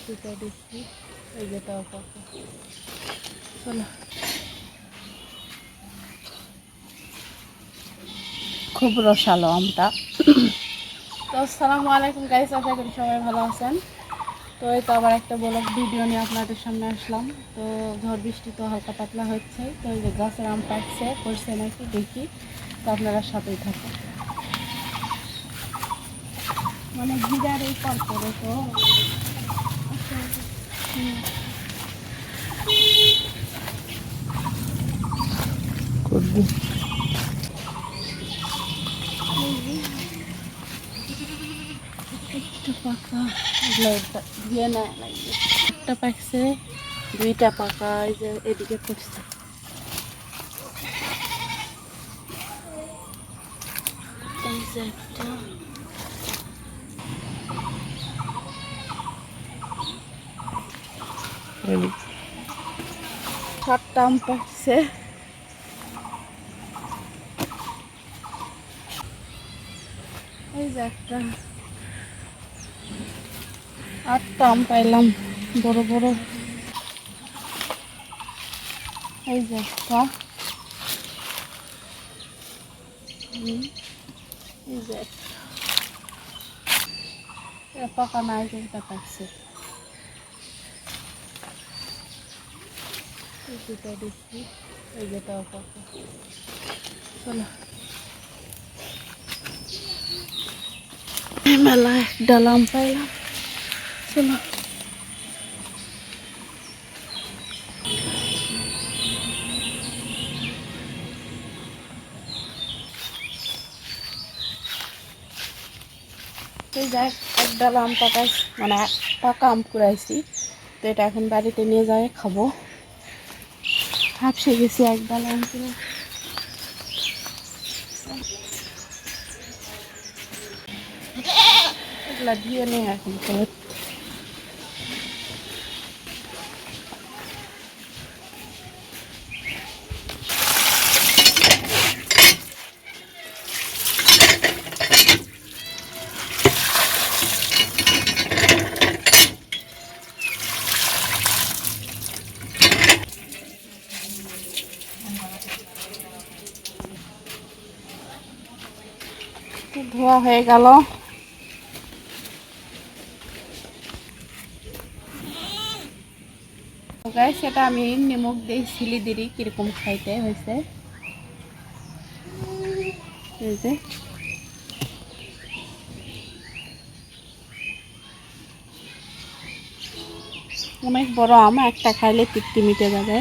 দুটা দেখছি, এই যেটাও পাকা। চলো, খুব রসালো আমটা। তো আসসালামু আলাইকুম গাইস, আশা করি সবাই ভালো আছেন। তো এই তো আবার একটা ব্লগ ভিডিও নিয়ে আপনাদের সামনে আসলাম। তো ঝড় বৃষ্টি তো হালকা পাতলা হচ্ছে, তো এই যে গাছের আম পাকছে করছে নাকি দেখি, তো আপনারা সাথেই থাকুন। মানে ভিড়ার এই পর করে তো করবি একটা পাকা, দিয়ে নেয় লাগবে। একটা পাকছে, দুইটা পাকা, এই যে এদিকে পড়ছে। এই যে একটা, সাতটা আম পাকছে। এই যে একটা, আটটা আম পাইলাম বড় বড়। এই যে একটা, এই যে একটা পাকা নাই, যেটা পাকছে দুটা দেখছি, এই যেটাও পাকা। চলো, মেলা এক ডালাম পাইলাম। চলো, এই যাই এক ডালা আম পাকাই, মানে পাকা আম কুড়াইছি। তো এটা এখন বাড়িতে নিয়ে যাই খাবো। হাফসে গেছি এক ডালা আম কুড়াই। এগুলা দিয়ে নেই এখন করে। ধোয়া হয়ে গেল। সেটা আমি নিমক দিয়ে ছিলি দিই কিরকম খাইতে হয়েছে। এই যে অনেক বড় আম, একটা খাইলে তৃপ্তি মিটে যাবে।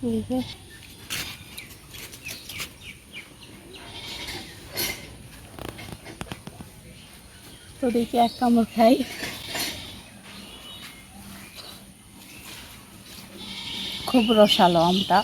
এই যে তো দেখি এক কামড় খাই। খুব রসালো আমটা।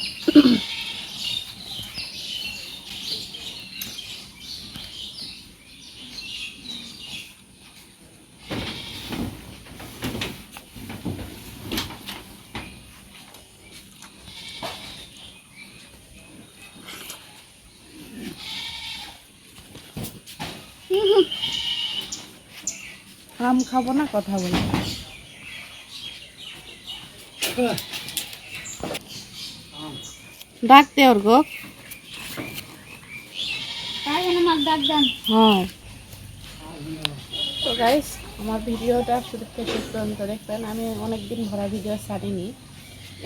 আম খাবো না, কথা বলবো। ডাকতে ওর গো, হ্যাঁ। তো গাইস, আমার ভিডিওটা শুরু থেকে শেষ পর্যন্ত দেখবেন। আমি অনেকদিন ভরা ভিডিও ছাড়িনি,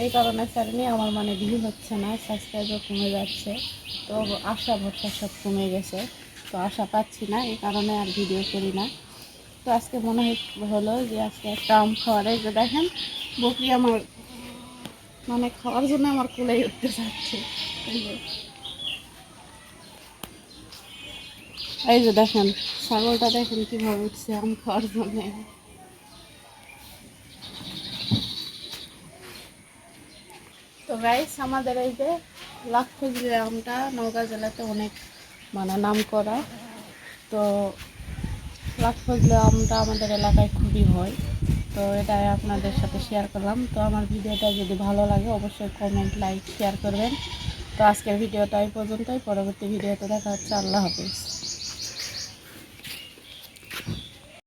এই কারণে ছাড়িনি, আমার মানে ভিউ হচ্ছে না, সাবস্ক্রাইবার কমে যাচ্ছে। তো আশা ভরসা সব কমে গেছে, তো আশা পাচ্ছি না, এই কারণে আর ভিডিও করি না। তো আজকে মনে হলো যে আজকে একটা আম খাওয়ার, এই যে দেখেন বকরি আমার মানে খাওয়ার জন্য আমার কোলেই উঠতে যাচ্ছে। এই যে দেখেন ছাগলটা, দেখেন কিভাবে উঠছে আম খাওয়ার জন্য। তো গাইস, আমাদের এই যে লাক্ষাগুড়ি আমটা নওগাঁ জেলাতে অনেক মানে নাম করা। তো লাখ ফজলে আমটা আমাদের এলাকায় খুবই হয়। তো এটাই আপনাদের সাথে শেয়ার করলাম। তো আমার ভিডিওটা যদি ভালো লাগে অবশ্যই কমেন্ট, লাইক, শেয়ার করবেন। তো আজকের ভিডিওটা এই পর্যন্তই। পরবর্তী ভিডিওতে দেখা হচ্ছে। আল্লাহ হাফিজ।